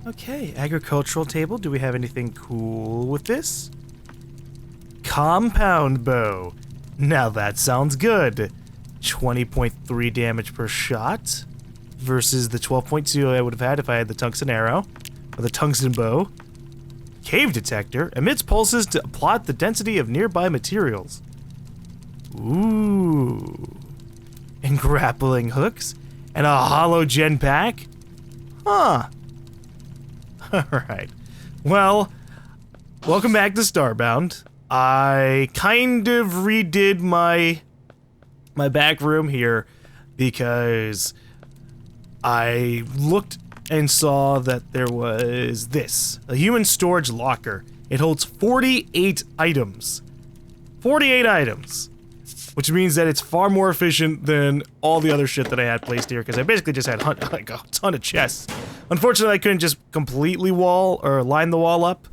Okay, agricultural table. Do we have anything cool with this? Compound bow. Now that sounds good. 20.3 damage per shot versus the 12.2 I would have had if I had the tungsten arrow or the tungsten bow. Cave detector emits pulses to plot the density of nearby materials. Ooh. And grappling hooks and a hollow gen pack? Huh. Alright. Well, welcome back to Starbound. I kind of redid my back room here because I looked and saw that there was this, a human storage locker. It holds 48 items. 48 items. Which means that it's far more efficient than all the other shit that I had placed here, because I basically just had like a ton of chests. Unfortunately, I couldn't just completely line the wall up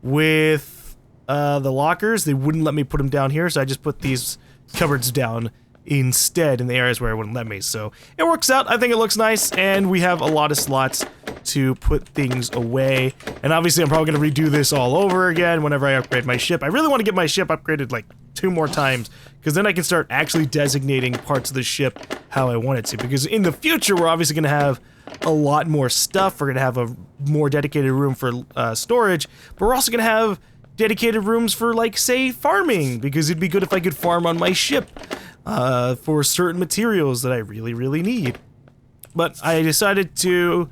with the lockers. They wouldn't let me put them down here, so I just put these cupboards down instead in the areas where it wouldn't let me. So it works out. I think it looks nice, and we have a lot of slots to put things away. And obviously, I'm probably going to redo this all over again whenever I upgrade my ship. I really want to get my ship upgraded like 2 more times, because then I can start actually designating parts of the ship how I want it to. Because in the future, we're obviously going to have a lot more stuff. We're going to have a more dedicated room for storage, but we're also going to have dedicated rooms for, like, say, farming, because it'd be good if I could farm on my ship for certain materials that I really, really need. But I decided to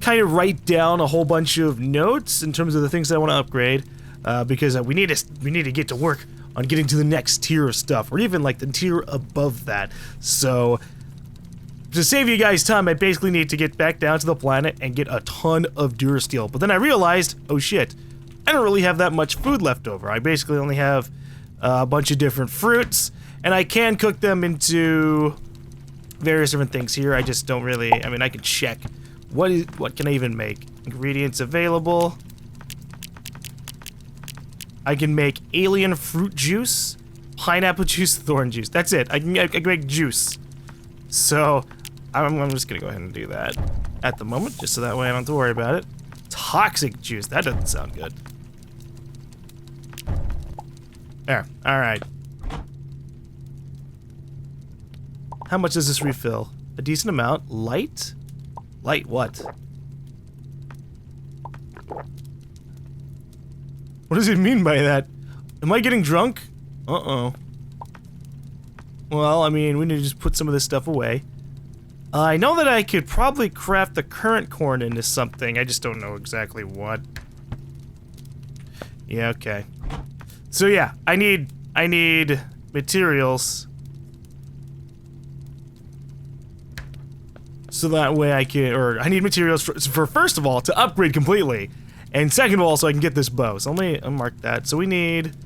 kind of write down a whole bunch of notes in terms of the things that I want to upgrade, because we need to get to work on getting to the next tier of stuff, or even like the tier above that. So to save you guys time, I basically need to get back down to the planet and get a ton of Durasteel. But then I realized, oh shit, I don't really have that much food left over. I basically only have a bunch of different fruits, and I can cook them into various different things here. I just don't really, I mean, I can check. What can I even make? Ingredients available. I can make alien fruit juice, pineapple juice, thorn juice. That's it. I can make juice. So I'm just gonna go ahead and do that at the moment, just so that way I don't have to worry about it. Toxic juice. That doesn't sound good. There. All right. How much does this refill? A decent amount. Light? Light what? What does it mean by that? Am I getting drunk? Uh-oh. Well, I mean, we need to just put some of this stuff away. I know that I could probably craft the current corn into something. I just don't know exactly what. Yeah, okay. So yeah, I need materials. So that way I can, or I need materials for first of all, to upgrade completely. And second of all, so I can get this bow. So let me unmark that. So we need,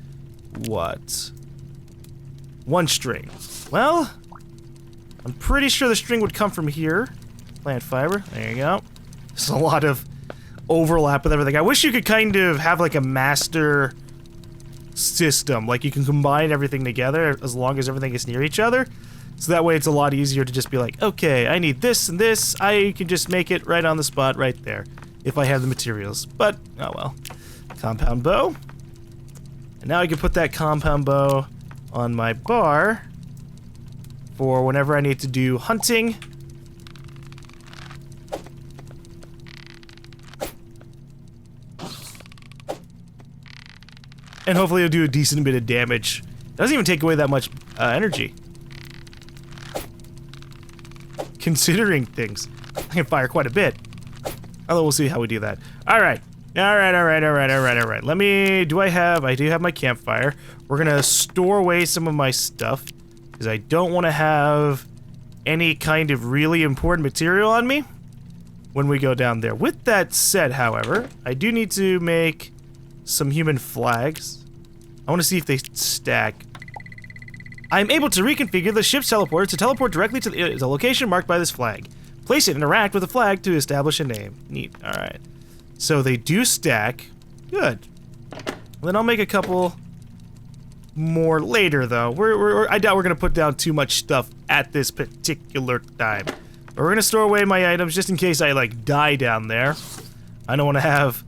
what? 1 string. Well, I'm pretty sure the string would come from here. Plant fiber, there you go. There's a lot of overlap with everything. I wish you could kind of have like a master system. Like you can combine everything together as long as everything is near each other. So that way it's a lot easier to just be like, okay, I need this and this. I can just make it right on the spot right there if I have the materials. But, oh well. Compound bow. And now I can put that compound bow on my bar for whenever I need to do hunting. And hopefully it'll do a decent bit of damage. It doesn't even take away that much energy. Considering things. I can fire quite a bit. Although we'll see how we do that. Alright. Alright. Let me, I do have my campfire. We're gonna store away some of my stuff, because I don't want to have any kind of really important material on me when we go down there. With that said, however, I do need to make some human flags. I want to see if they stack. I'm able to reconfigure the ship's teleporter to teleport directly to the location marked by this flag. Place it and interact with the flag to establish a name. Neat. Alright. So they do stack. Good. Then I'll make a couple more later, though. I doubt we're going to put down too much stuff at this particular time. But we're going to store away my items just in case I, like, die down there. I don't want to have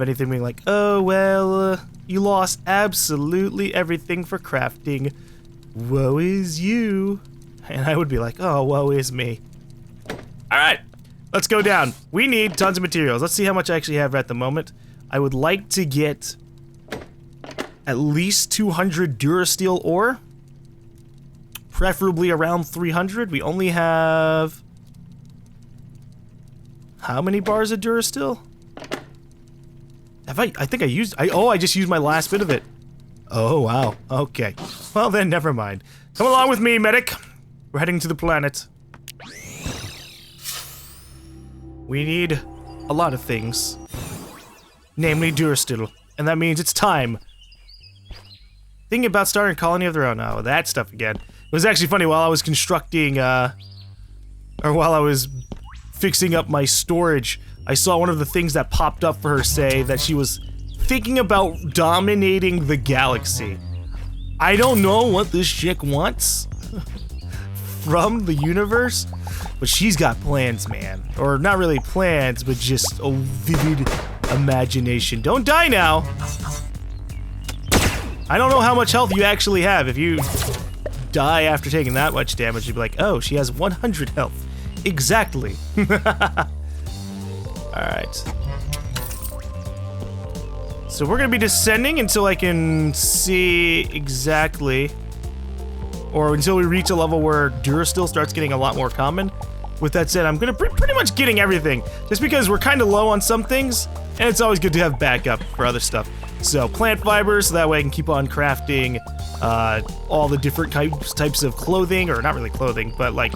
anything being like, oh well, you lost absolutely everything for crafting. Woe is you. And I would be like, oh, woe is me. All right, let's go down. We need tons of materials. Let's see how much I actually have at the moment. I would like to get at least 200 Durasteel ore. Preferably around 300. We only have... how many bars of Durasteel? I think I used... I just used my last bit of it. Oh, wow. Okay. Well then, never mind. Come along with me, medic. We're heading to the planet. We need a lot of things. Namely Durasteel. And that means it's time. Thinking about starting a colony of their own. Oh, that stuff again. It was actually funny, while I was constructing, or while I was fixing up my storage, I saw one of the things that popped up for her say that she was thinking about dominating the galaxy. I don't know what this chick wants from the universe, but she's got plans, man. Or not really plans, but just a vivid imagination. Don't die now! I don't know how much health you actually have. If you die after taking that much damage, you'd be like, oh, she has 100 health. Exactly. Alright. So we're gonna be descending until I can see exactly, or until we reach a level where Durasteel starts getting a lot more common. With that said, I'm gonna pretty much getting everything, just because we're kind of low on some things, and it's always good to have backup for other stuff. So plant fibers, so that way I can keep on crafting all the different types of clothing, or not really clothing, but like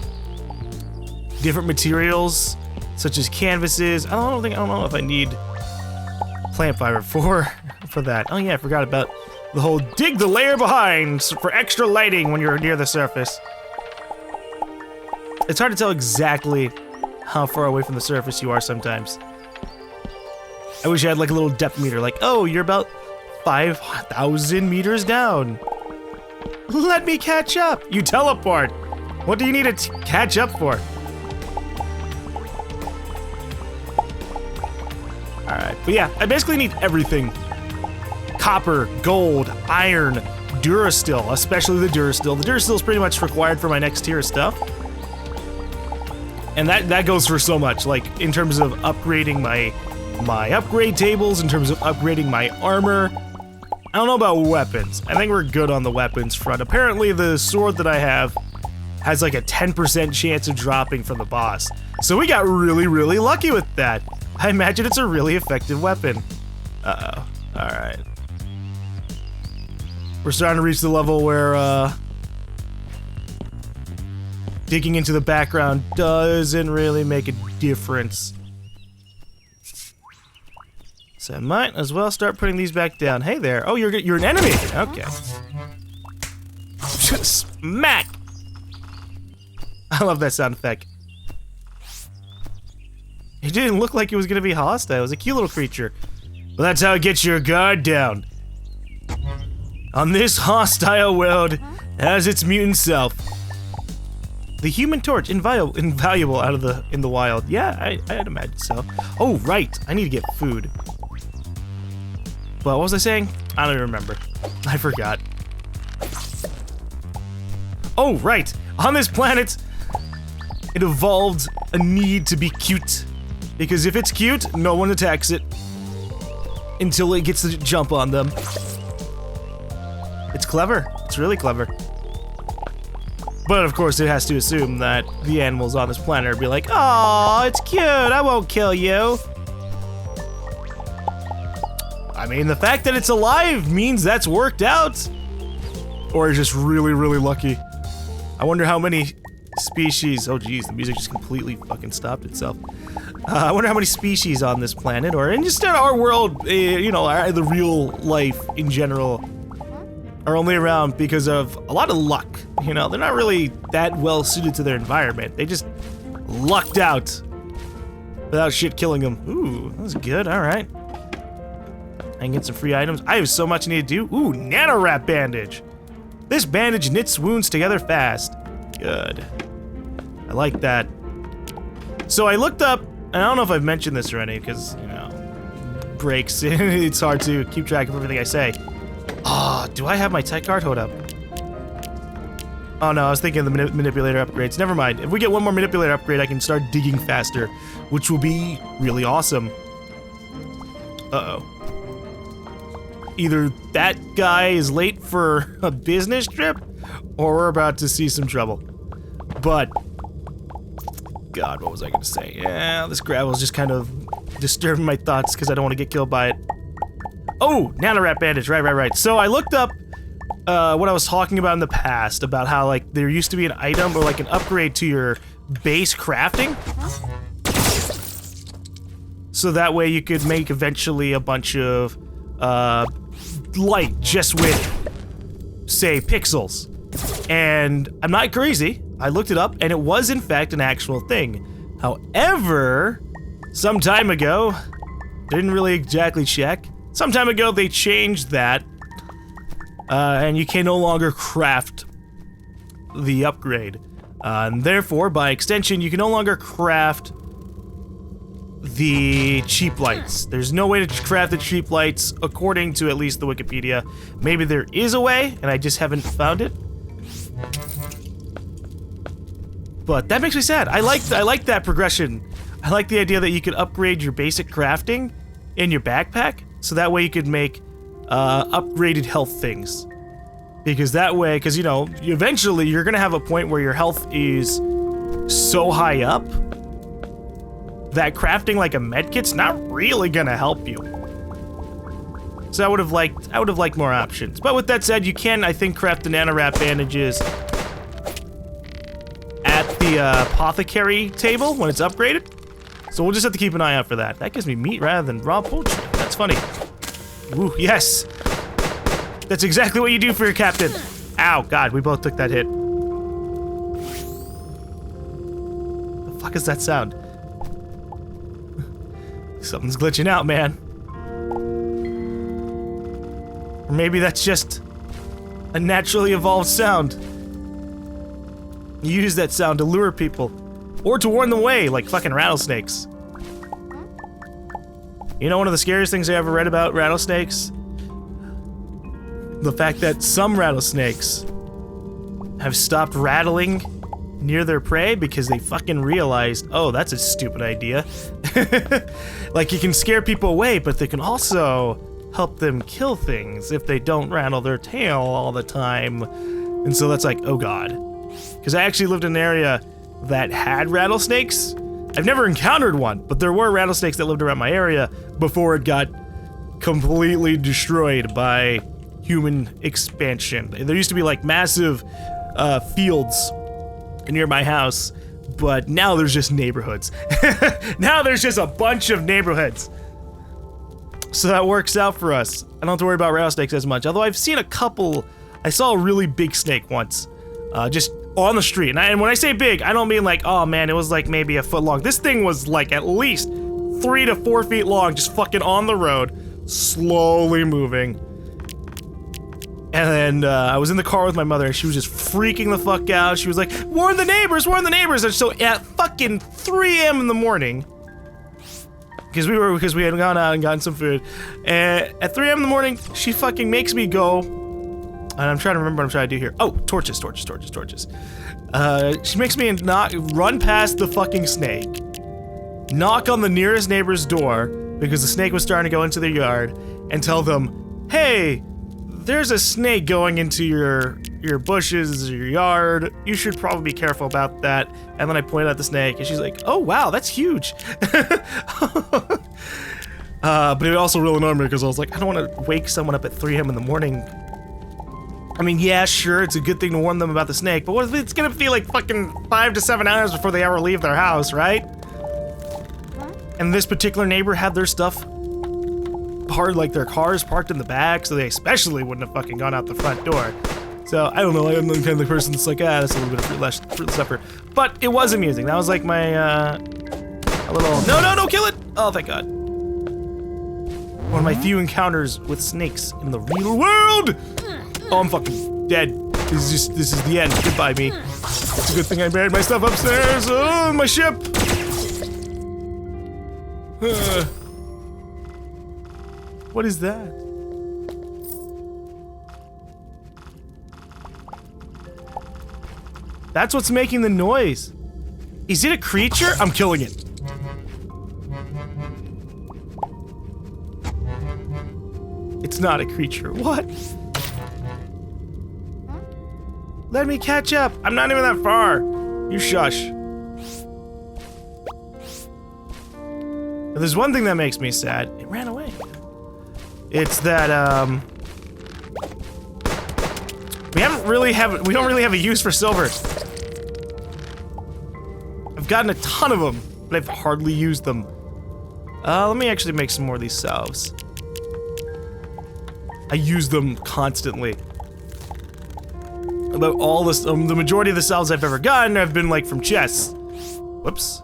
different materials, such as canvases. I don't know if I need plant fiber for that. Oh yeah, I forgot about the whole dig the layer behind for extra lighting when you're near the surface. It's hard to tell exactly how far away from the surface you are sometimes. I wish I had like a little depth meter, like, oh, you're about 5,000 meters down. Let me catch up. You teleport. What do you need to catch up for? Alright, but yeah, I basically need everything. Copper, gold, iron, Durasteel, especially the Durasteel. The Durasteel is pretty much required for my next tier of stuff. And that goes for so much, like in terms of upgrading my upgrade tables, in terms of upgrading my armor. I don't know about weapons. I think we're good on the weapons front. Apparently the sword that I have has like a 10% chance of dropping from the boss. So we got really, really lucky with that. I imagine it's a really effective weapon. Uh-oh. Alright. We're starting to reach the level where, digging into the background doesn't really make a difference. So I might as well start putting these back down. Hey there. Oh, you're an enemy. Okay. Smack! I love that sound effect. It didn't look like it was gonna be hostile. It was a cute little creature. Well, that's how it gets your guard down. On this hostile world, has its mutant self. The Human Torch, invaluable in the wild. Yeah, I'd imagine so. Oh, right. I need to get food. But what was I saying? I don't even remember. I forgot. Oh, right. On this planet, it evolved a need to be cute. Because if it's cute, no one attacks it. Until it gets to jump on them. It's clever. It's really clever. But of course, it has to assume that the animals on this planet are be like, "Aw, it's cute. I won't kill you." I mean, the fact that it's alive means that's worked out. Or it's just really, really lucky. I wonder how many species. Oh, geez, the music just completely fucking stopped itself. I wonder how many species on this planet, or in just in our world, you know, the real life in general, are only around because of a lot of luck. You know, they're not really that well suited to their environment. They just lucked out without shit killing them. Ooh, that was good. All right. I can get some free items. I have so much I need to do. Ooh, nano-wrap bandage. This bandage knits wounds together fast. Good. I like that. So I looked up, and I don't know if I've mentioned this already, because, you know, breaks. It's hard to keep track of everything I say. Ah, do I have my tech card? Hold up. Oh no, I was thinking of the manipulator upgrades. Never mind. If we get one more manipulator upgrade, I can start digging faster, which will be really awesome. Uh-oh. Either that guy is late for a business trip, or we're about to see some trouble. But, God, what was I gonna say? Yeah, this gravel's just kind of disturbing my thoughts because I don't want to get killed by it. Oh, nanorat bandage, right. So I looked up what I was talking about in the past, about how, like, there used to be an item or, like, an upgrade to your base crafting. So that way you could make eventually a bunch of, light just with, say, pixels. And I'm not crazy. I looked it up, and it was, in fact, an actual thing. However, some time ago, didn't really exactly check, some time ago they changed that, and you can no longer craft the upgrade. And therefore, by extension, you can no longer craft the cheap lights. There's no way to craft the cheap lights, according to at least the Wikipedia. Maybe there is a way, and I just haven't found it. But that makes me sad. I like that progression. I like the idea that you could upgrade your basic crafting in your backpack, so that way you could make upgraded health things. Because that way, because you know, eventually you're gonna have a point where your health is so high up that crafting like a medkit's not really gonna help you. So I would have liked more options. But with that said, you can, I think, craft the nanorat bandages at the apothecary table when it's upgraded. So we'll just have to keep an eye out for that. That gives me meat rather than raw poultry. That's funny. Ooh, yes. That's exactly what you do for your captain. Ow, God, we both took that hit. The fuck is that sound? Something's glitching out, man. Or maybe that's just a naturally evolved sound. You use that sound to lure people. Or to warn them away, like fucking rattlesnakes. You know one of the scariest things I ever read about rattlesnakes? The fact that some rattlesnakes have stopped rattling near their prey because they fucking realized, oh, that's a stupid idea. Like, you can scare people away, but they can also help them kill things if they don't rattle their tail all the time. And so that's like, oh god. Because I actually lived in an area that had rattlesnakes. I've never encountered one, but there were rattlesnakes that lived around my area before it got completely destroyed by human expansion. There used to be like massive fields near my house, but now there's just neighborhoods. Now there's just a bunch of neighborhoods. So that works out for us. I don't have to worry about rattlesnakes as much, although I've seen a couple. I saw a really big snake once, just on the street. And when I say big, I don't mean like, oh man, it was like maybe a foot long. This thing was like at least 3 to 4 feet long, just fucking on the road, slowly moving. And then I was in the car with my mother, and she was just freaking the fuck out. She was like, warn the neighbors, warn the neighbors. And so at fucking 3 a.m. in the morning, because we had gone out and gotten some food, and at 3 a.m. in the morning, she fucking makes me go, and I'm trying to remember what I'm trying to do here. Oh, torches. She makes me run past the fucking snake, knock on the nearest neighbor's door, because the snake was starting to go into their yard, and tell them, hey, there's a snake going into your bushes, your yard. You should probably be careful about that. And then I point out the snake, and she's like, oh wow, that's huge. But it also really annoyed me because I was like, I don't want to wake someone up at 3 a.m. in the morning. I mean, yeah, sure, it's a good thing to warn them about the snake, but what if it's gonna be like fucking 5 to 7 hours before they ever leave their house, right? And this particular neighbor had their stuff like their cars parked in the back, so they especially wouldn't have fucking gone out the front door. So, I don't know, I'm the kind of person that's like, that's a little bit of fruit supper. But it was amusing. That was like my, a little, no, don't kill it! Oh, thank God. One of my few encounters with snakes in the real world! Oh, I'm fucking dead. This is the end. Goodbye, me. It's a good thing I buried my stuff upstairs. Oh, my ship! What is that? That's what's making the noise. Is it a creature? I'm killing it. It's not a creature. What? Let me catch up. I'm not even that far. You shush. But there's one thing that makes me sad. It ran away. It's that, we don't really have a use for silver. I've gotten a ton of them, but I've hardly used them. Let me actually make some more of these salves. I use them constantly. About all this, the majority of the salves I've ever gotten have been like from chests. Whoops.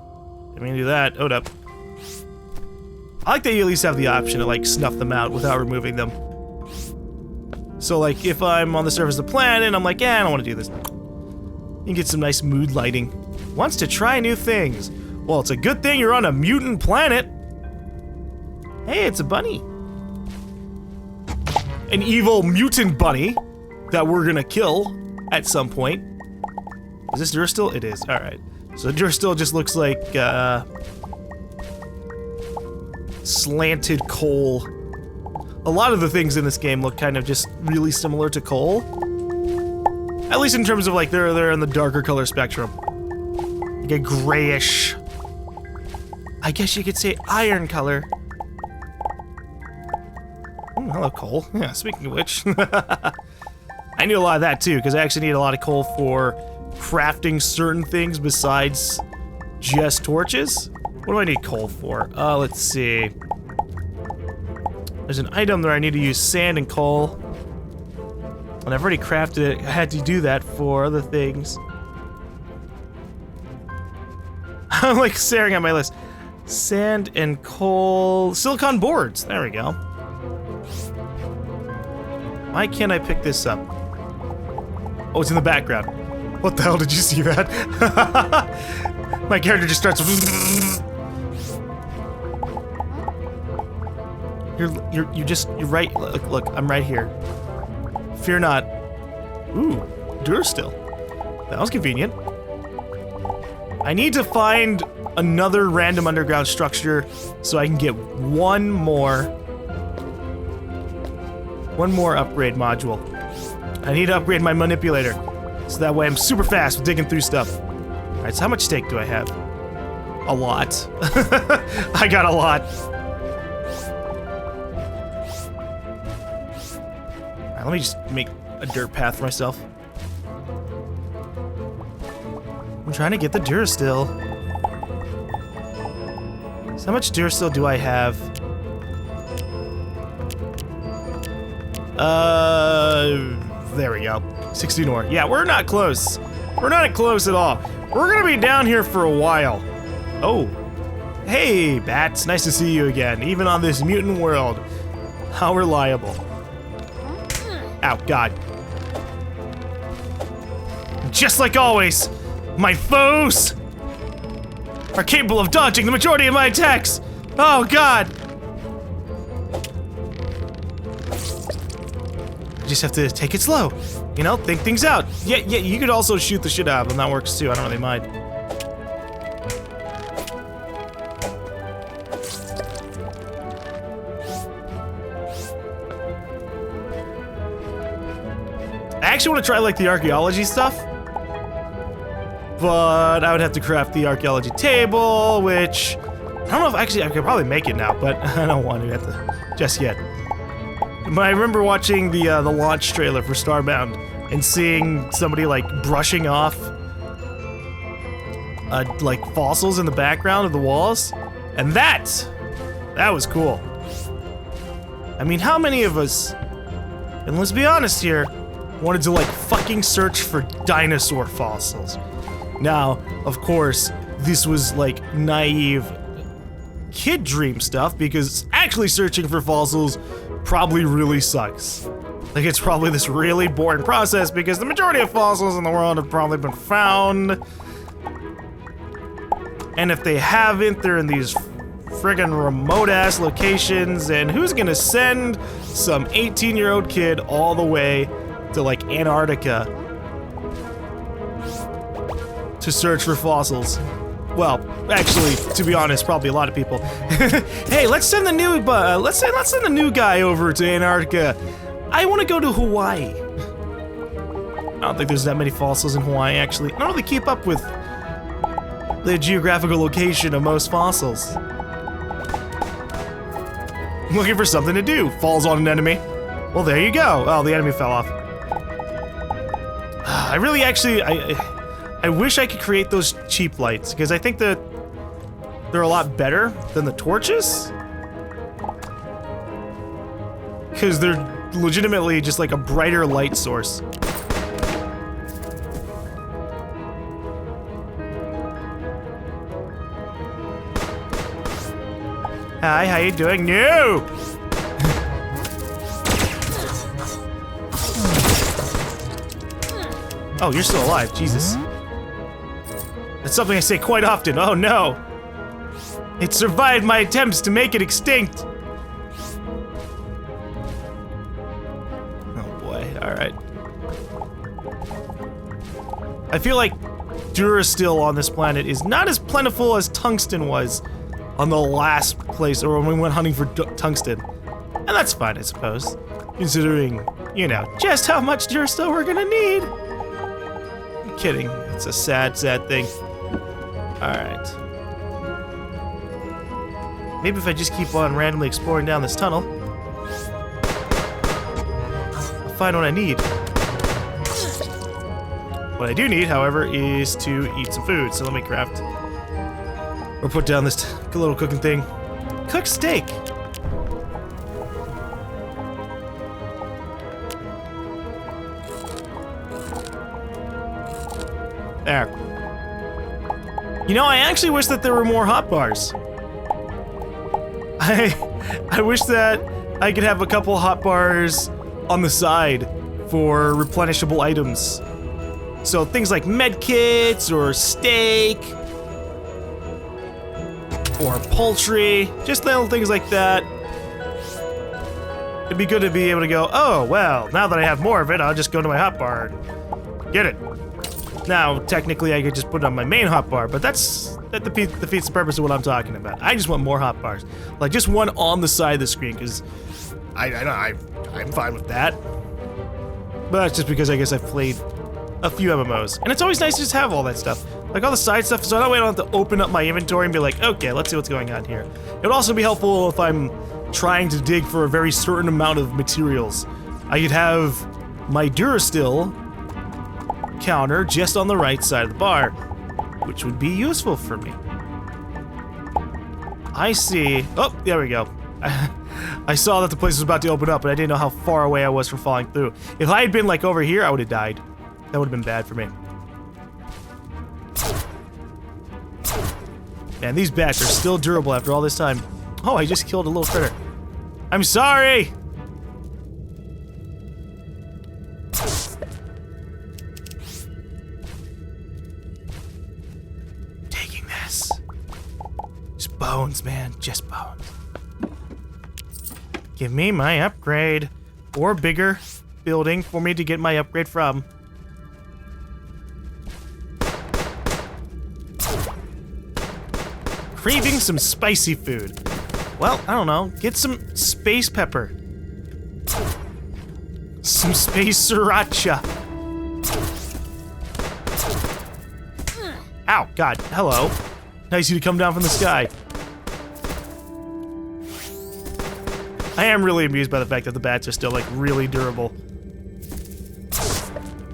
Didn't mean to do that. Hold up. I like that you at least have the option to like snuff them out without removing them. So like if I'm on the surface of the planet and I'm like, yeah, I don't want to do this. You can get some nice mood lighting. Wants to try new things. Well, it's a good thing you're on a mutant planet. Hey, it's a bunny. An evil mutant bunny that we're gonna kill at some point. Is this Durstil? It is. Alright. So Durstil just looks like, slanted coal. A lot of the things in this game look kind of just really similar to coal. At least in terms of like, they're in the darker color spectrum. Like a grayish, I guess you could say iron color. Oh, hello, coal. Yeah, speaking of which. I need a lot of that too, because I actually need a lot of coal for crafting certain things besides just torches. What do I need coal for? Let's see. There's an item there I need to use sand and coal. And I've already crafted it. I had to do that for other things. I'm like staring at my list. Sand and coal. Silicon boards. There we go. Why can't I pick this up? Oh, it's in the background. What the hell, did you see that? My character just starts. You're right. Look, I'm right here. Fear not. Ooh, Durstil. That was convenient. I need to find another random underground structure so I can get one more upgrade module. I need to upgrade my manipulator, so that way I'm super fast with digging through stuff. Alright, so how much steak do I have? A lot. I got a lot. Alright, let me just make a dirt path for myself. I'm trying to get the Durstil. So how much Durstil do I have? There we go. 16 ore. Yeah, we're not close. We're not close at all. We're gonna be down here for a while. Oh. Hey, Bats. Nice to see you again, even on this mutant world. How reliable. Ow, God. Just like always, my foes are capable of dodging the majority of my attacks. Oh, God. I just have to take it slow. You know, think things out. Yeah, you could also shoot the shit out of them. That works too. I don't really mind. I actually want to try, like, the archaeology stuff. But I would have to craft the archaeology table, which... I don't know if actually I could probably make it now, but I don't want to just yet. But I remember watching the launch trailer for Starbound and seeing somebody like brushing off like fossils in the background of the walls, and that was cool. I mean, how many of us, and let's be honest here, wanted to like fucking search for dinosaur fossils? Now, of course, this was like naive kid dream stuff, because actually searching for fossils probably really sucks. Like, it's probably this really boring process because the majority of fossils in the world have probably been found. And if they haven't, they're in these friggin' remote-ass locations, and who's gonna send some 18-year-old kid all the way to, like, Antarctica to search for fossils? Well, actually, to be honest, probably a lot of people. Hey, let's send the new let's send the new guy over to Antarctica. I want to go to Hawaii. I don't think there's that many fossils in Hawaii, actually. I don't really keep up with the geographical location of most fossils. I'm looking for something to do. Falls on an enemy. Well, there you go. Oh, the enemy fell off. I really actually, I wish I could create those cheap lights, because I think that they're a lot better than the torches. Because they're legitimately just like a brighter light source. Hi, how you doing? No! Oh, you're still alive. Jesus. That's something I say quite often. Oh no! It survived my attempts to make it extinct! Oh boy, alright. I feel like Durasteel on this planet is not as plentiful as tungsten was on the last place, or when we went hunting for tungsten. And that's fine, I suppose. Considering, you know, just how much Durasteel we're gonna need. I'm kidding. It's a sad, sad thing. Alright. Maybe if I just keep on randomly exploring down this tunnel, I'll find what I need. What I do need, however, is to eat some food. So let me craft, or put down this little cooking thing. Cook steak! There. You know, I actually wish that there were more hot bars. I wish that I could have a couple hot bars on the side for replenishable items. So things like med kits or steak or poultry, just little things like that. It'd be good to be able to go, oh, well, now that I have more of it, I'll just go to my hotbar and get it. Now, technically, I could just put it on my main hotbar, but that defeats the purpose of what I'm talking about. I just want more hotbars. Like, just one on the side of the screen, because I'm fine with that. But that's just because I guess I've played a few MMOs. And it's always nice to just have all that stuff. Like all the side stuff, so that way I don't have to open up my inventory and be like, okay, let's see what's going on here. It would also be helpful if I'm trying to dig for a very certain amount of materials. I could have my Durasteel counter just on the right side of the bar, which would be useful for me. I see. Oh, there we go. I saw that the place was about to open up, but I didn't know how far away I was from falling through. If I had been like over here, I would have died. That would have been bad for me. Man, these bats are still durable after all this time. Oh, I just killed a little critter. I'm sorry! Taking this. Just bones, man. Just bones. Give me my upgrade. Or bigger building for me to get my upgrade from. Craving some spicy food. Well, I don't know. Get some space pepper. Some space sriracha. Ow, God, hello. Nice of you to come down from the sky. I am really amused by the fact that the bats are still, like, really durable.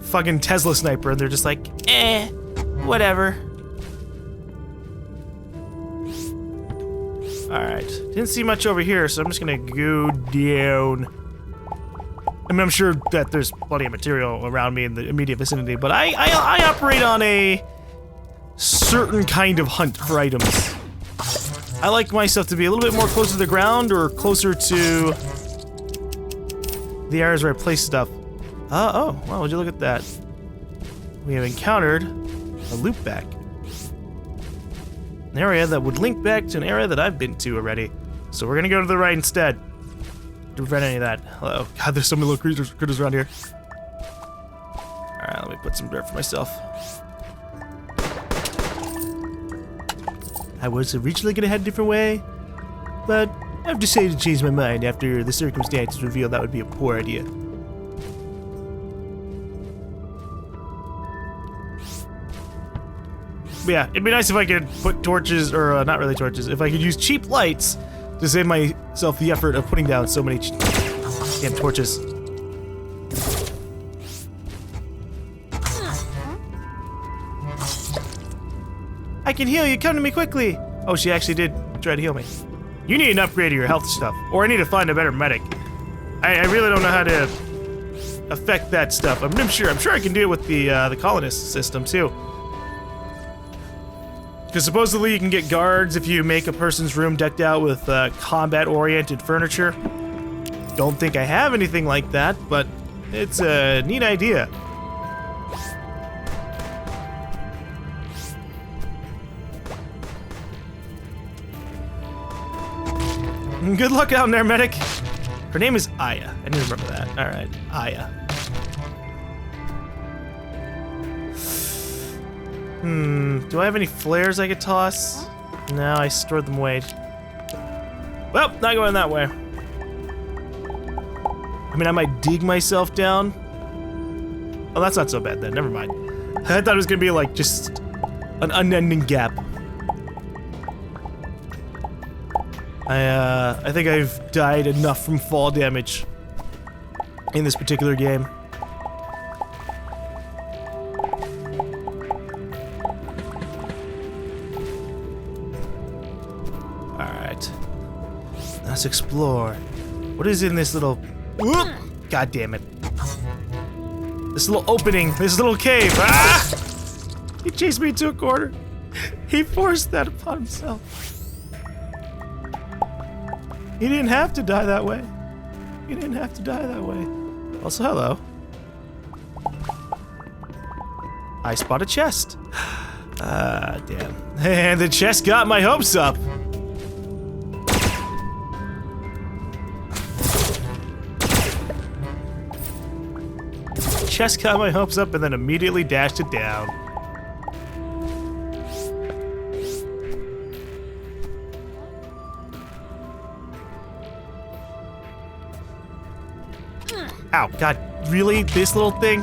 Fucking Tesla sniper, and they're just like, eh, whatever. Alright, didn't see much over here, so I'm just gonna go down. I mean, I'm sure that there's plenty of material around me in the immediate vicinity, but I operate on a certain kind of hunt for items. I like my stuff to be a little bit more closer to the ground or closer to the areas where I place stuff. Oh, wow, would you look at that? We have encountered a loopback. An area that would link back to an area that I've been to already. So we're gonna go to the right instead. To prevent any of that. Hello. God, there's so many little critters around here. Alright, let me put some dirt for myself. I was originally gonna head a different way, but I've decided to change my mind after the circumstances revealed that would be a poor idea. But yeah, it'd be nice if I could put torches, or not really torches, if I could use cheap lights to save myself the effort of putting down so many damn torches. I can heal you, come to me quickly! Oh, she actually did try to heal me. You need an upgrade to your health stuff, or I need to find a better medic. I really don't know how to affect that stuff. I'm sure I can do it with the colonist system too. Because supposedly you can get guards if you make a person's room decked out with combat-oriented furniture. Don't think I have anything like that, but it's a neat idea. Good luck out there, medic. Her name is Aya. I need to remember that. All right, Aya. Do I have any flares I could toss? No, I stored them away. Well, not going that way. I mean, I might dig myself down. Oh, that's not so bad then. Never mind. I thought it was gonna be like just an unending gap. I think I've died enough from fall damage in this particular game. Alright. Let's explore. What is in this little... Whoop! God damn it. This little opening, this little cave. Ah! He chased me into a corner. He forced that upon himself. He didn't have to die that way. He didn't have to die that way. Also, hello. I spot a chest. Ah, damn. And the chest got my hopes up. Chest got my hopes up and then immediately dashed it down. Ow, God, really? This little thing?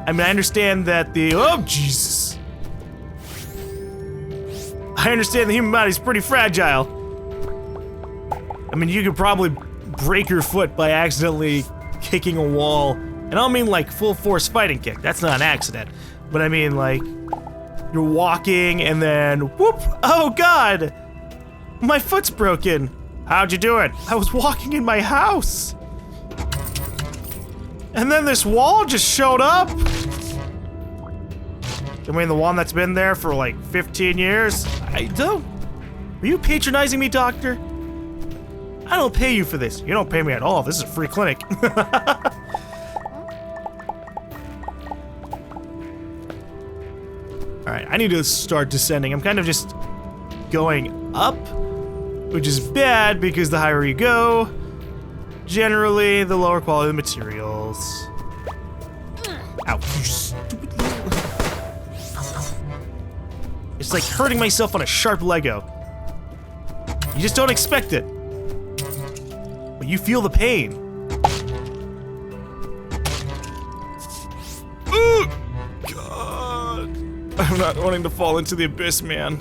I mean, I understand that the... Oh, Jesus. I understand the human body's pretty fragile. I mean, you could probably break your foot by accidentally kicking a wall. And I don't mean like full force fighting kick. That's not an accident. But I mean like, you're walking and then whoop! Oh, God! My foot's broken. How'd you do it? I was walking in my house. And then this wall just showed up. I mean, the one that's been there for like 15 years? I don't... Are you patronizing me, doctor? I don't pay you for this. You don't pay me at all. This is a free clinic. Alright, I need to start descending. I'm kind of just going up, which is bad because the higher you go, generally, the lower quality of the materials. Ow, you stupid little... It's like hurting myself on a sharp Lego. You just don't expect it. But you feel the pain. Ooh, God. I'm not wanting to fall into the abyss, man.